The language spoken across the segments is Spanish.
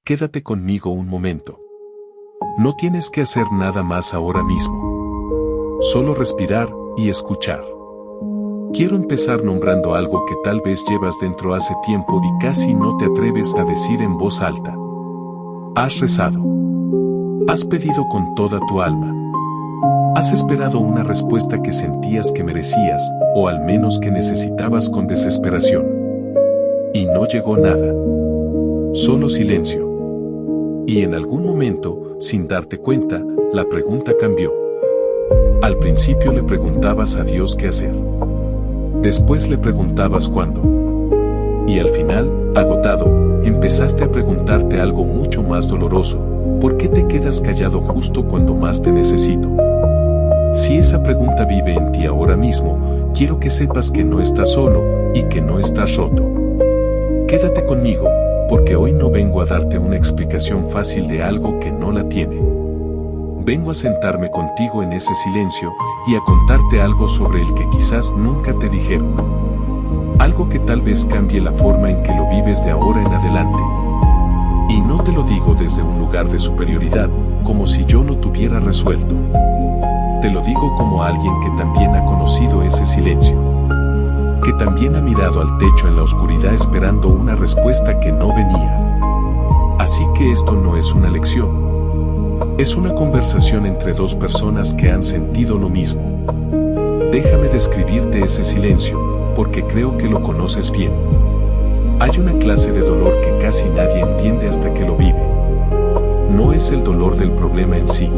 quédate conmigo un momento. No tienes que hacer nada más ahora mismo. Solo respirar y escuchar. Quiero empezar nombrando algo que tal vez llevas dentro hace tiempo y casi no te atreves a decir en voz alta. Has rezado. Has pedido con toda tu alma. Has esperado una respuesta que sentías que merecías, o al menos que necesitabas con desesperación. Y no llegó nada. Solo silencio. Y en algún momento, sin darte cuenta, la pregunta cambió. Al principio le preguntabas a Dios qué hacer. Después le preguntabas cuándo. Y al final, agotado, empezaste a preguntarte algo mucho más doloroso. ¿Por qué te quedas callado justo cuando más te necesito? Si esa pregunta vive en ti ahora mismo, quiero que sepas que no estás solo y que no estás roto. Quédate conmigo, porque hoy no vengo a darte una explicación fácil de algo que no la tiene. Vengo a sentarme contigo en ese silencio y a contarte algo sobre el que quizás nunca te dijeron. Algo que tal vez cambie la forma en que lo vives de ahora en adelante. Y no te lo digo desde un lugar de superioridad, como si yo lo tuviera resuelto. Te lo digo como alguien que también ha conocido ese silencio. Que también ha mirado al techo en la oscuridad esperando una respuesta que no venía. Así que esto no es una lección. Es una conversación entre dos personas que han sentido lo mismo. Déjame describirte ese silencio, porque creo que lo conoces bien. Hay una clase de dolor que casi nadie entiende hasta que lo vive. No es el dolor del problema en sí.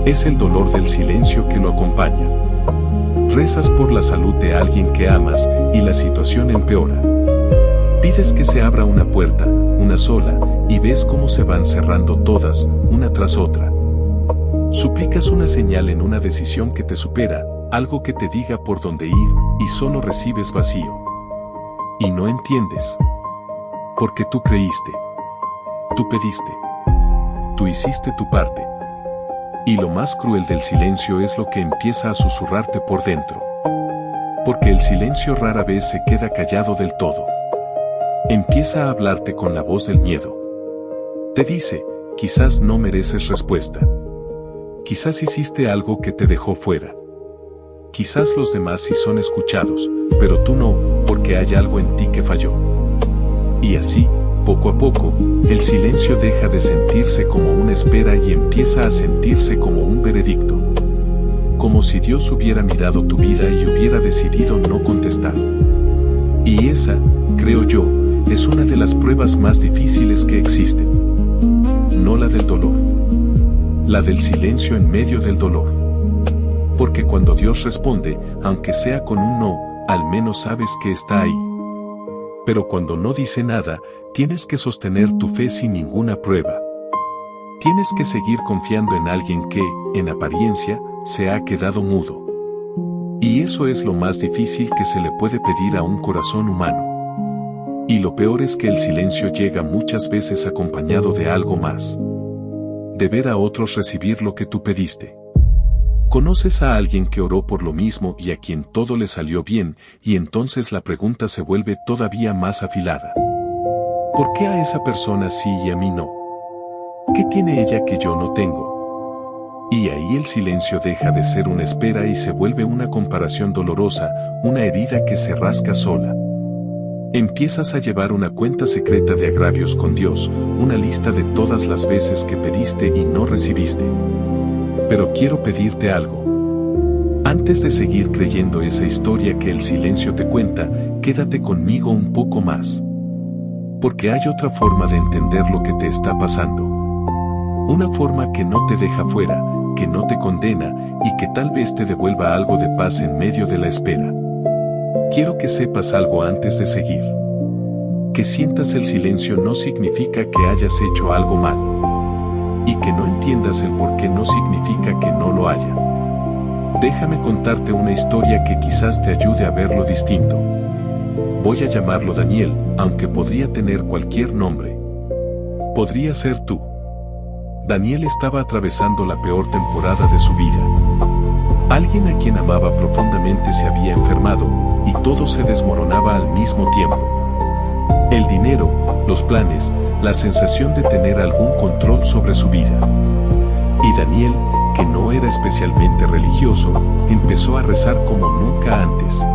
Es el dolor del silencio que lo acompaña. Rezas por la salud de alguien que amas y la situación empeora. Pides que se abra una puerta, una sola, y ves cómo se van cerrando todas, una tras otra. Suplicas una señal en una decisión que te supera, algo que te diga por dónde ir, y solo recibes vacío. Y no entiendes. Porque tú creíste. Tú pediste. Tú hiciste tu parte. Y lo más cruel del silencio es lo que empieza a susurrarte por dentro. Porque el silencio rara vez se queda callado del todo. Empieza a hablarte con la voz del miedo. Te dice, quizás no mereces respuesta. Quizás hiciste algo que te dejó fuera. Quizás los demás sí son escuchados, pero tú no, porque hay algo en ti que falló. Y así, poco a poco, el silencio deja de sentirse como una espera y empieza a sentirse como un veredicto. Como si Dios hubiera mirado tu vida y hubiera decidido no contestar. Y esa, creo yo, es una de las pruebas más difíciles que existen. No la del dolor. La del silencio en medio del dolor. Porque cuando Dios responde, aunque sea con un no, al menos sabes que está ahí. Pero cuando no dice nada, tienes que sostener tu fe sin ninguna prueba. Tienes que seguir confiando en alguien que, en apariencia, se ha quedado mudo. Y eso es lo más difícil que se le puede pedir a un corazón humano. Y lo peor es que el silencio llega muchas veces acompañado de algo más. De ver a otros recibir lo que tú pediste. Conoces a alguien que oró por lo mismo y a quien todo le salió bien, y entonces la pregunta se vuelve todavía más afilada. ¿Por qué a esa persona sí y a mí no? ¿Qué tiene ella que yo no tengo? Y ahí el silencio deja de ser una espera y se vuelve una comparación dolorosa, una herida que se rasca sola. Empiezas a llevar una cuenta secreta de agravios con Dios, una lista de todas las veces que pediste y no recibiste. Pero quiero pedirte algo. Antes de seguir creyendo esa historia que el silencio te cuenta, quédate conmigo un poco más. Porque hay otra forma de entender lo que te está pasando. Una forma que no te deja fuera, que no te condena y que tal vez te devuelva algo de paz en medio de la espera. Quiero que sepas algo antes de seguir. Que sientas el silencio no significa que hayas hecho algo mal. Y que no entiendas el por qué no significa que no lo haya. Déjame contarte una historia que quizás te ayude a verlo distinto. Voy a llamarlo Daniel, aunque podría tener cualquier nombre. Podría ser tú. Daniel estaba atravesando la peor temporada de su vida. Alguien a quien amaba profundamente se había enfermado, y todo se desmoronaba al mismo tiempo. El dinero, los planes, la sensación de tener algún control sobre su vida. Y Daniel, que no era especialmente religioso, empezó a rezar como nunca antes.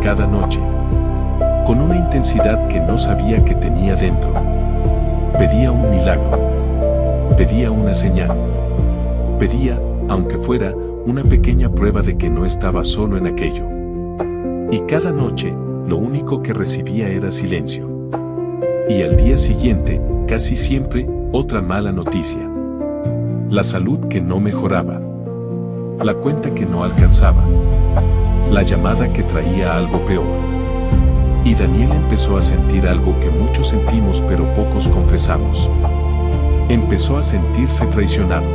Cada noche, con una intensidad que no sabía que tenía dentro. Pedía un milagro. Pedía una señal. Pedía, aunque fuera, una pequeña prueba de que no estaba solo en aquello. Y cada noche, lo único que recibía era silencio. Y al día siguiente, casi siempre, otra mala noticia. La salud que no mejoraba. La cuenta que no alcanzaba. La llamada que traía algo peor. Y Daniel empezó a sentir algo que muchos sentimos pero pocos confesamos. Empezó a sentirse traicionado.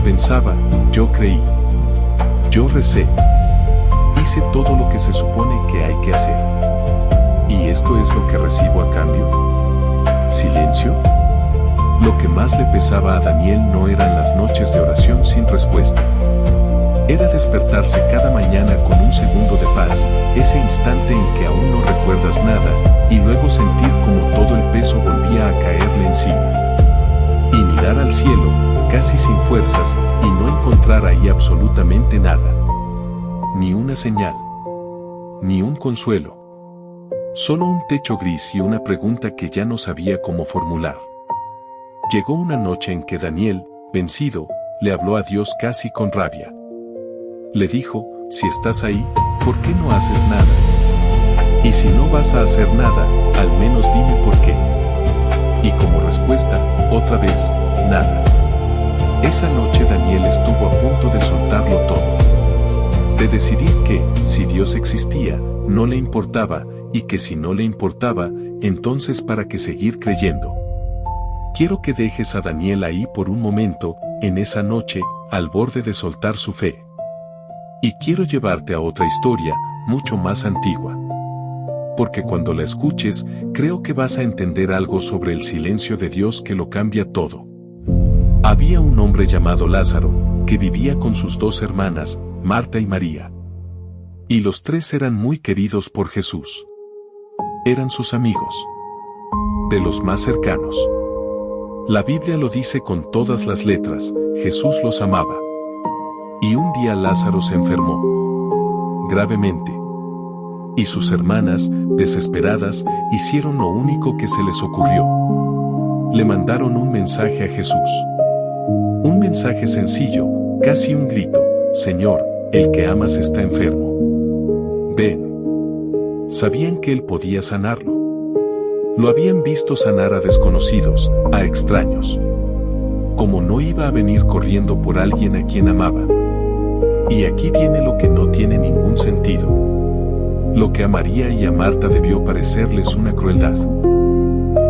Pensaba, yo creí. Yo recé. Hice todo lo que se supone que hay que hacer. ¿Y esto es lo que recibo a cambio? ¿Silencio? Lo que más le pesaba a Daniel no eran las noches de oración sin respuesta. Era despertarse cada mañana con un segundo de paz, ese instante en que aún no recuerdas nada, y luego sentir como todo el peso volvía a caerle encima. Y mirar al cielo, casi sin fuerzas, y no encontrar ahí absolutamente nada. Ni una señal. Ni un consuelo. Solo un techo gris y una pregunta que ya no sabía cómo formular. Llegó una noche en que Daniel, vencido, le habló a Dios casi con rabia. Le dijo, si estás ahí, ¿por qué no haces nada? Y si no vas a hacer nada, al menos dime por qué. Y como respuesta, otra vez, nada. Esa noche Daniel estuvo a punto de soltarlo todo. De decidir que, si Dios existía, no le importaba, y que si no le importaba, entonces ¿para qué seguir creyendo? Quiero que dejes a Daniel ahí por un momento, en esa noche, al borde de soltar su fe. Y quiero llevarte a otra historia, mucho más antigua. Porque cuando la escuches, creo que vas a entender algo sobre el silencio de Dios que lo cambia todo. Había un hombre llamado Lázaro, que vivía con sus dos hermanas, Marta y María. Y los tres eran muy queridos por Jesús. Eran sus amigos. De los más cercanos. La Biblia lo dice con todas las letras, Jesús los amaba. Y un día Lázaro se enfermó. Gravemente. Y sus hermanas, desesperadas, hicieron lo único que se les ocurrió. Le mandaron un mensaje a Jesús. Un mensaje sencillo, casi un grito, Señor, el que amas está enfermo. Ven. Sabían que él podía sanarlo. Lo habían visto sanar a desconocidos, a extraños. Como no iba a venir corriendo por alguien a quien amaba. Y aquí viene lo que no tiene ningún sentido. Lo que a María y a Marta debió parecerles una crueldad.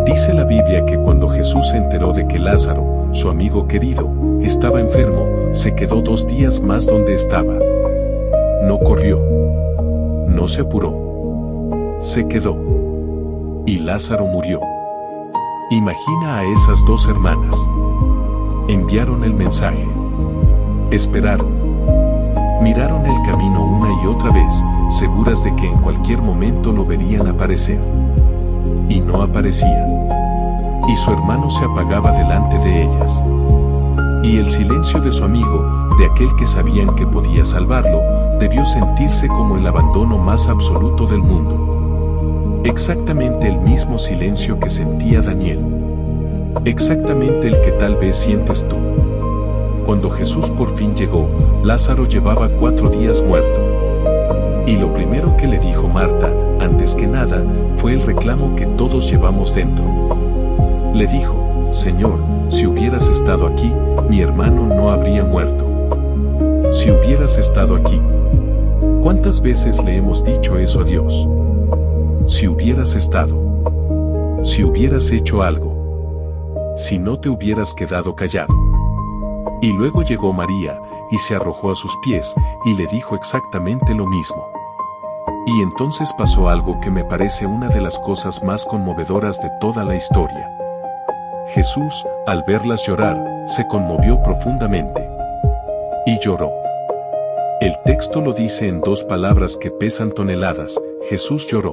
Dice la Biblia que cuando Jesús se enteró de que Lázaro, su amigo querido, estaba enfermo, se quedó 2 días más donde estaba. No corrió. No se apuró. Se quedó. Y Lázaro murió. Imagina a esas 2 hermanas. Enviaron el mensaje. Esperaron. Miraron el camino una y otra vez, seguras de que en cualquier momento lo verían aparecer. Y no aparecía. Y su hermano se apagaba delante de ellas. Y el silencio de su amigo, de aquel que sabían que podía salvarlo, debió sentirse como el abandono más absoluto del mundo. Exactamente el mismo silencio que sentía Daniel. Exactamente el que tal vez sientes tú. Cuando Jesús por fin llegó, Lázaro llevaba 4 días muerto. Y lo primero que le dijo Marta, antes que nada, fue el reclamo que todos llevamos dentro. Le dijo, Señor, si hubieras estado aquí, mi hermano no habría muerto. Si hubieras estado aquí. ¿Cuántas veces le hemos dicho eso a Dios? Si hubieras estado. Si hubieras hecho algo. Si no te hubieras quedado callado. Y luego llegó María, y se arrojó a sus pies, y le dijo exactamente lo mismo. Y entonces pasó algo que me parece una de las cosas más conmovedoras de toda la historia. Jesús, al verlas llorar, se conmovió profundamente. Y lloró. El texto lo dice en 2 palabras que pesan toneladas, Jesús lloró.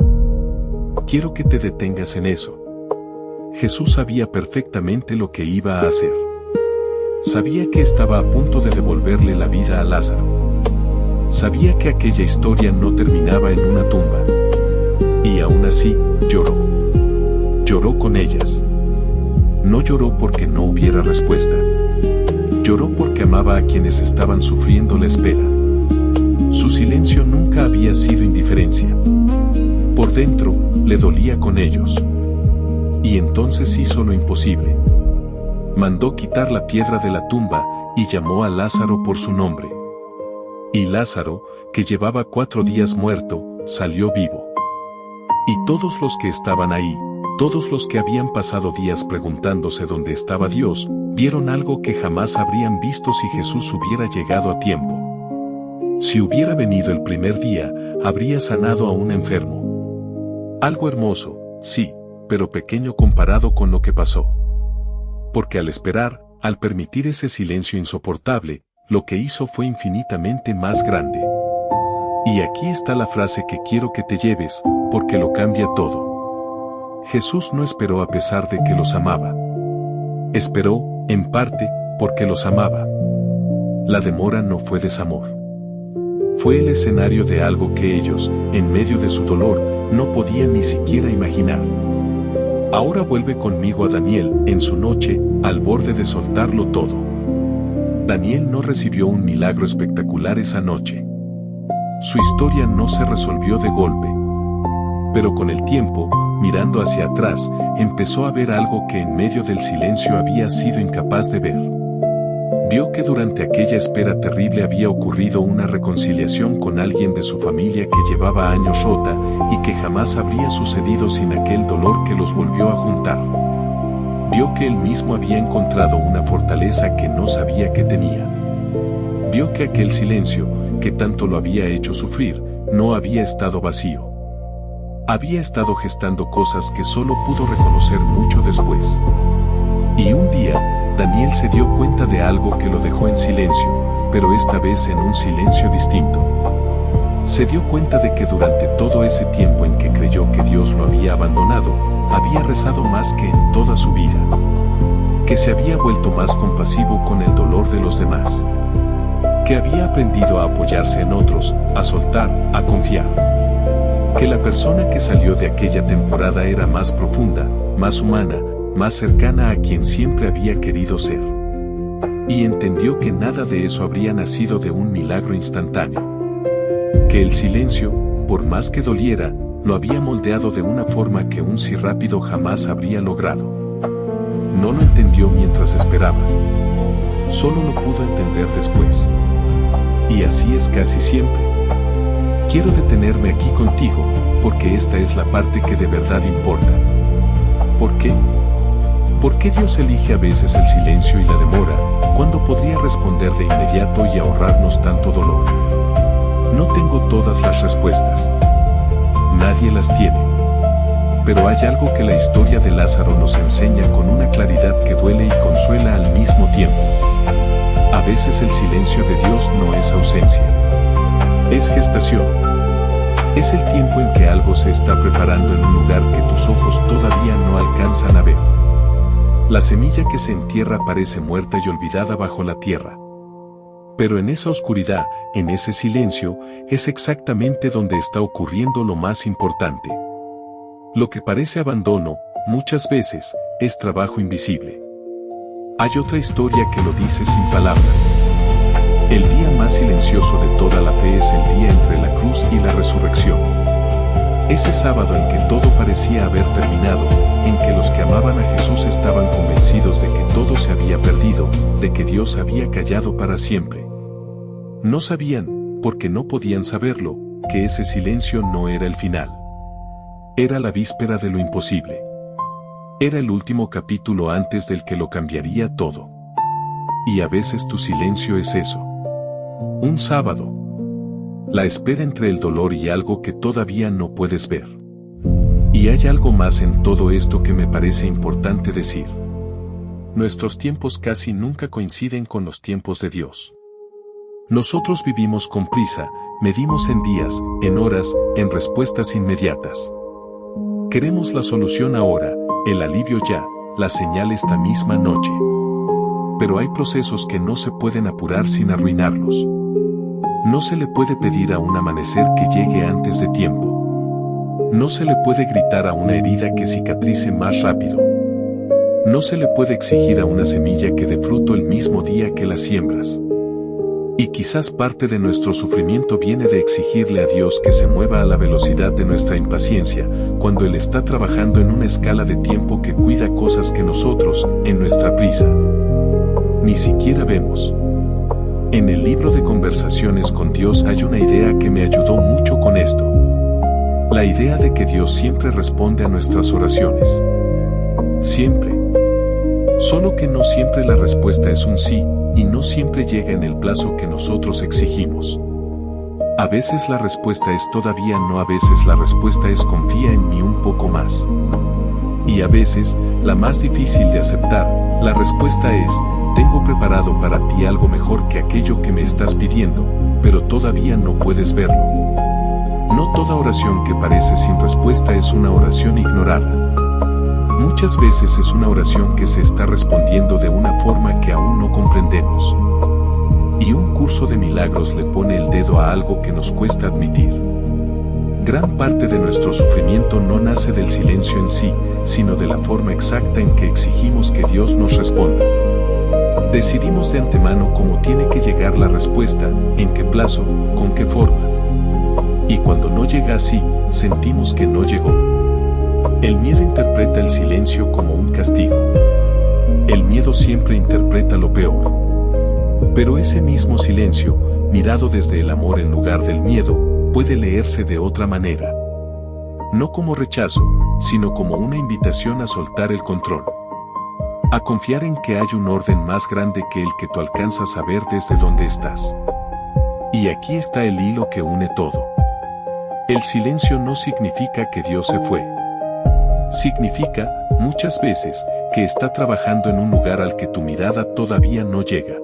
Quiero que te detengas en eso. Jesús sabía perfectamente lo que iba a hacer. Sabía que estaba a punto de devolverle la vida a Lázaro. Sabía que aquella historia no terminaba en una tumba. Y aún así, lloró. Lloró con ellas. No lloró porque no hubiera respuesta. Lloró porque amaba a quienes estaban sufriendo la espera. Su silencio nunca había sido indiferencia. Por dentro, le dolía con ellos. Y entonces hizo lo imposible. Mandó quitar la piedra de la tumba y llamó a Lázaro por su nombre. Y Lázaro, que llevaba 4 días muerto, salió vivo. Y todos los que estaban ahí, todos los que habían pasado días preguntándose dónde estaba Dios, vieron algo que jamás habrían visto si Jesús hubiera llegado a tiempo. Si hubiera venido el primer día, habría sanado a un enfermo. Algo hermoso, sí, pero pequeño comparado con lo que pasó. Porque al esperar, al permitir ese silencio insoportable, lo que hizo fue infinitamente más grande. Y aquí está la frase que quiero que te lleves, porque lo cambia todo. Jesús no esperó a pesar de que los amaba. Esperó, en parte, porque los amaba. La demora no fue desamor. Fue el escenario de algo que ellos, en medio de su dolor, no podían ni siquiera imaginar. Ahora vuelve conmigo a Daniel, en su noche, al borde de soltarlo todo. Daniel no recibió un milagro espectacular esa noche. Su historia no se resolvió de golpe. Pero con el tiempo, mirando hacia atrás, empezó a ver algo que en medio del silencio había sido incapaz de ver. Vio que durante aquella espera terrible había ocurrido una reconciliación con alguien de su familia que llevaba años rota y que jamás habría sucedido sin aquel dolor que los volvió a juntar. Vio que él mismo había encontrado una fortaleza que no sabía que tenía. Vio que aquel silencio, que tanto lo había hecho sufrir, no había estado vacío. Había estado gestando cosas que solo pudo reconocer mucho después. Y un día, Daniel se dio cuenta de algo que lo dejó en silencio, pero esta vez en un silencio distinto. Se dio cuenta de que durante todo ese tiempo en que creyó que Dios lo había abandonado, había rezado más que en toda su vida. Que se había vuelto más compasivo con el dolor de los demás. Que había aprendido a apoyarse en otros, a soltar, a confiar. Que la persona que salió de aquella temporada era más profunda, más humana, más cercana a quien siempre había querido ser. Y entendió que nada de eso habría nacido de un milagro instantáneo. Que el silencio, por más que doliera, lo había moldeado de una forma que un sí rápido jamás habría logrado. No lo entendió mientras esperaba. Solo lo pudo entender después. Y así es casi siempre. Quiero detenerme aquí contigo, porque esta es la parte que de verdad importa. ¿Por qué? ¿Por qué Dios elige a veces el silencio y la demora, cuando podría responder de inmediato y ahorrarnos tanto dolor? No tengo todas las respuestas. Nadie las tiene. Pero hay algo que la historia de Lázaro nos enseña con una claridad que duele y consuela al mismo tiempo. A veces el silencio de Dios no es ausencia. Es gestación. Es el tiempo en que algo se está preparando en un lugar que tus ojos todavía no alcanzan a ver. La semilla que se entierra parece muerta y olvidada bajo la tierra. Pero en esa oscuridad, en ese silencio, es exactamente donde está ocurriendo lo más importante. Lo que parece abandono, muchas veces, es trabajo invisible. Hay otra historia que lo dice sin palabras. El día más silencioso de toda la fe es el día entre la cruz y la resurrección. Ese sábado en que todo parecía haber terminado, en que los que amaban a Jesús estaban convencidos de que todo se había perdido, de que Dios había callado para siempre. No sabían, porque no podían saberlo, que ese silencio no era el final. Era la víspera de lo imposible. Era el último capítulo antes del que lo cambiaría todo. Y a veces tu silencio es eso. Un sábado. La espera entre el dolor y algo que todavía no puedes ver. Y hay algo más en todo esto que me parece importante decir. Nuestros tiempos casi nunca coinciden con los tiempos de Dios. Nosotros vivimos con prisa, medimos en días, en horas, en respuestas inmediatas. Queremos la solución ahora, el alivio ya, la señal esta misma noche. Pero hay procesos que no se pueden apurar sin arruinarlos. No se le puede pedir a un amanecer que llegue antes de tiempo. No se le puede gritar a una herida que cicatrice más rápido. No se le puede exigir a una semilla que dé fruto el mismo día que la siembras. Y quizás parte de nuestro sufrimiento viene de exigirle a Dios que se mueva a la velocidad de nuestra impaciencia, cuando Él está trabajando en una escala de tiempo que cuida cosas que nosotros, en nuestra prisa, ni siquiera vemos. En el libro de Conversaciones con Dios hay una idea que me ayudó mucho con esto. La idea de que Dios siempre responde a nuestras oraciones. Siempre. Solo que no siempre la respuesta es un sí, y no siempre llega en el plazo que nosotros exigimos. A veces la respuesta es todavía no, a veces la respuesta es confía en mí un poco más. Y a veces, la más difícil de aceptar, la respuesta es, tengo preparado para ti algo mejor que aquello que me estás pidiendo, pero todavía no puedes verlo. No toda oración que parece sin respuesta es una oración ignorada. Muchas veces es una oración que se está respondiendo de una forma que aún no comprendemos. Y un curso de milagros le pone el dedo a algo que nos cuesta admitir. Gran parte de nuestro sufrimiento no nace del silencio en sí, sino de la forma exacta en que exigimos que Dios nos responda. Decidimos de antemano cómo tiene que llegar la respuesta, en qué plazo, con qué forma. Y cuando no llega así, sentimos que no llegó. El miedo interpreta el silencio como un castigo. El miedo siempre interpreta lo peor. Pero ese mismo silencio, mirado desde el amor en lugar del miedo, puede leerse de otra manera. No como rechazo, sino como una invitación a soltar el control. A confiar en que hay un orden más grande que el que tú alcanzas a ver desde donde estás. Y aquí está el hilo que une todo. El silencio no significa que Dios se fue. Significa, muchas veces, que está trabajando en un lugar al que tu mirada todavía no llega.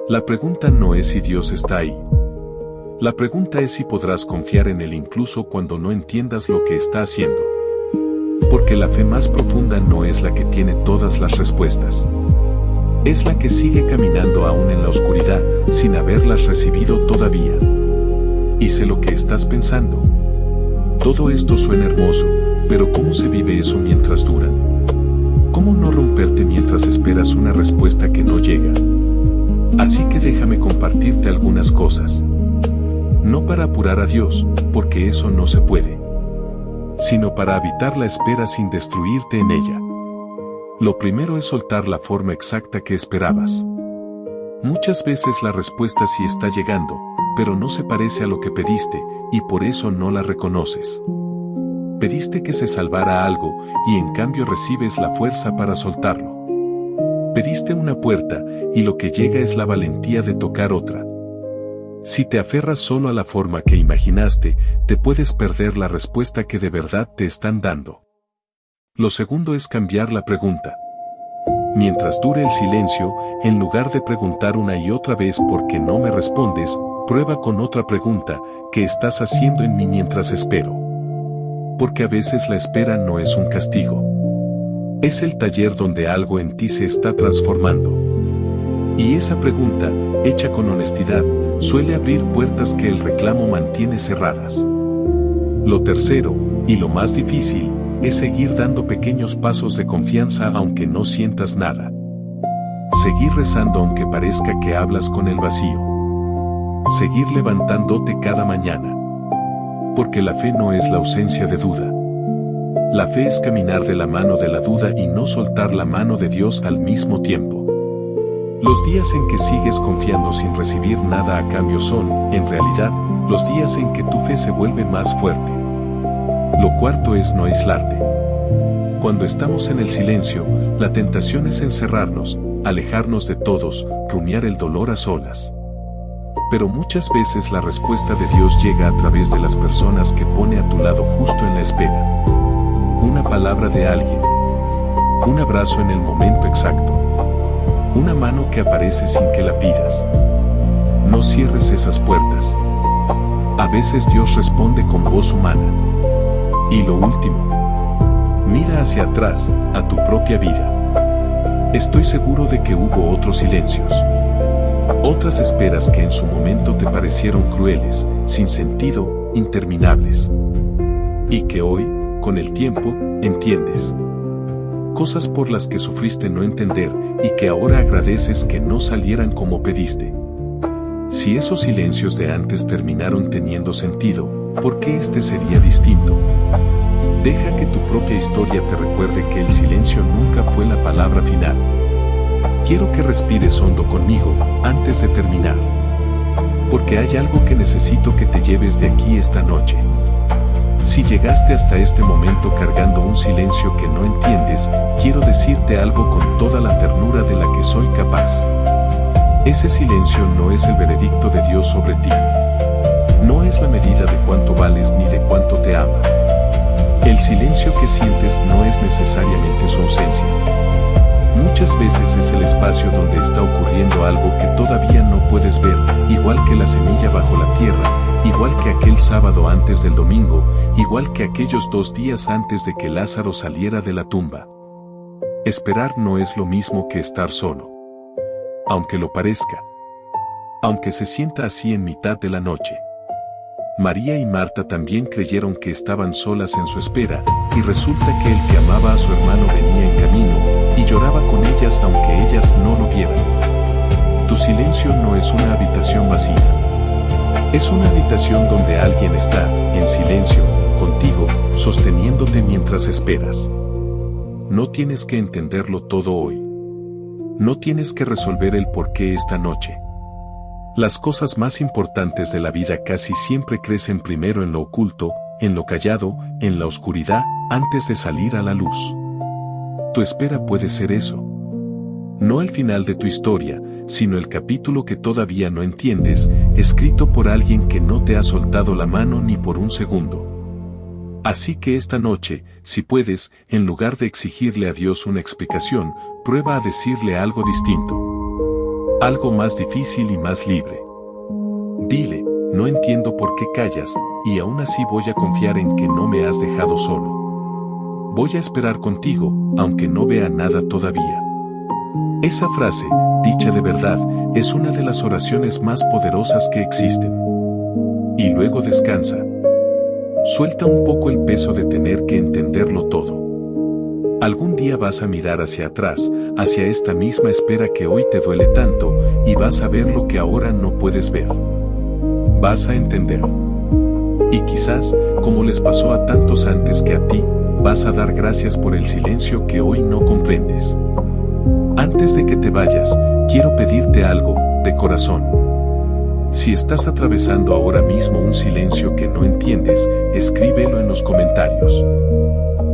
La pregunta no es si Dios está ahí. La pregunta es si podrás confiar en Él incluso cuando no entiendas lo que está haciendo. Porque la fe más profunda no es la que tiene todas las respuestas. Es la que sigue caminando aún en la oscuridad, sin haberlas recibido todavía. Y sé lo que estás pensando. Todo esto suena hermoso, pero ¿cómo se vive eso mientras dura? ¿Cómo no romperte mientras esperas una respuesta que no llega? Así que déjame compartirte algunas cosas. No para apurar a Dios, porque eso no se puede, sino para habitar la espera sin destruirte en ella. Lo primero es soltar la forma exacta que esperabas. Muchas veces la respuesta sí está llegando, pero no se parece a lo que pediste, y por eso no la reconoces. Pediste que se salvara algo, y en cambio recibes la fuerza para soltarlo. Pediste una puerta, y lo que llega es la valentía de tocar otra. Si te aferras solo a la forma que imaginaste, te puedes perder la respuesta que de verdad te están dando. Lo segundo es cambiar la pregunta. Mientras dure el silencio, en lugar de preguntar una y otra vez ¿por qué no me respondes?, prueba con otra pregunta: ¿qué estás haciendo en mí mientras espero? Porque a veces la espera no es un castigo. Es el taller donde algo en ti se está transformando. Y esa pregunta, hecha con honestidad, suele abrir puertas que el reclamo mantiene cerradas. Lo tercero, y lo más difícil, es seguir dando pequeños pasos de confianza aunque no sientas nada. Seguir rezando aunque parezca que hablas con el vacío. Seguir levantándote cada mañana. Porque la fe no es la ausencia de duda. La fe es caminar de la mano de la duda y no soltar la mano de Dios al mismo tiempo. Los días en que sigues confiando sin recibir nada a cambio son, en realidad, los días en que tu fe se vuelve más fuerte. Lo cuarto es no aislarte. Cuando estamos en el silencio, la tentación es encerrarnos, alejarnos de todos, rumiar el dolor a solas. Pero muchas veces la respuesta de Dios llega a través de las personas que pone a tu lado justo en la espera. Una palabra de alguien. Un abrazo en el momento exacto. Una mano que aparece sin que la pidas. No cierres esas puertas. A veces Dios responde con voz humana. Y lo último, Mira hacia atrás, a tu propia vida. Estoy seguro de que hubo otros silencios. Otras esperas que en su momento te parecieron crueles, sin sentido, interminables. Y que hoy, con el tiempo, entiendes. Cosas por las que sufriste no entender y que ahora agradeces que no salieran como pediste. Si esos silencios de antes terminaron teniendo sentido, ¿por qué este sería distinto? Deja que tu propia historia te recuerde que el silencio nunca fue la palabra final. Quiero que respires hondo conmigo antes de terminar. Porque hay algo que necesito que te lleves de aquí esta noche. Si llegaste hasta este momento cargando un silencio que no entiendes, quiero decirte algo con toda la ternura de la que soy capaz. Ese silencio no es el veredicto de Dios sobre ti. No es la medida de cuánto vales ni de cuánto te ama. El silencio que sientes no es necesariamente su ausencia. Muchas veces es el espacio donde está ocurriendo algo que todavía no puedes ver, igual que la semilla bajo la tierra, igual que aquel sábado antes del domingo, igual que aquellos 2 días antes de que Lázaro saliera de la tumba. Esperar no es lo mismo que estar solo. Aunque lo parezca. Aunque se sienta así en mitad de la noche. María y Marta también creyeron que estaban solas en su espera, y resulta que el que amaba a su hermano venía en camino, y lloraba con ellas aunque ellas no lo vieran. Tu silencio no es una habitación vacía. Es una habitación donde alguien está, en silencio, contigo, sosteniéndote mientras esperas. No tienes que entenderlo todo hoy. No tienes que resolver el porqué esta noche. Las cosas más importantes de la vida casi siempre crecen primero en lo oculto, en lo callado, en la oscuridad, antes de salir a la luz. Tu espera puede ser eso. No el final de tu historia, sino el capítulo que todavía no entiendes, escrito por alguien que no te ha soltado la mano ni por un segundo. Así que esta noche, si puedes, en lugar de exigirle a Dios una explicación, prueba a decirle algo distinto. Algo más difícil y más libre. Dile, no entiendo por qué callas, y aún así voy a confiar en que no me has dejado solo. Voy a esperar contigo, aunque no vea nada todavía. Esa frase, dicha de verdad, es una de las oraciones más poderosas que existen. Y luego descansa. Suelta un poco el peso de tener que entenderlo todo. Algún día vas a mirar hacia atrás, hacia esta misma espera que hoy te duele tanto, y vas a ver lo que ahora no puedes ver. Vas a entender. Y quizás, como les pasó a tantos antes que a ti, vas a dar gracias por el silencio que hoy no comprendes. Antes de que te vayas, quiero pedirte algo, de corazón. Si estás atravesando ahora mismo un silencio que no entiendes, escríbelo en los comentarios.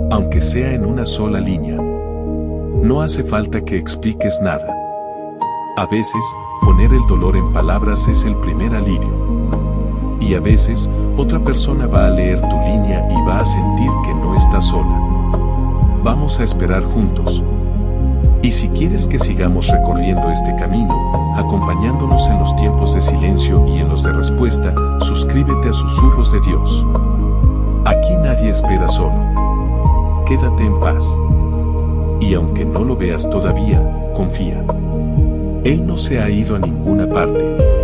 Aunque sea en una sola línea. No hace falta que expliques nada. A veces, poner el dolor en palabras es el primer alivio. Y a veces, otra persona va a leer tu línea y va a sentir que no estás sola. Vamos a esperar juntos. Y si quieres que sigamos recorriendo este camino, acompañándonos en los tiempos de silencio y en los de respuesta, suscríbete a Susurros de Dios. Aquí nadie espera solo. Quédate en paz. Y aunque no lo veas todavía, confía. Él no se ha ido a ninguna parte.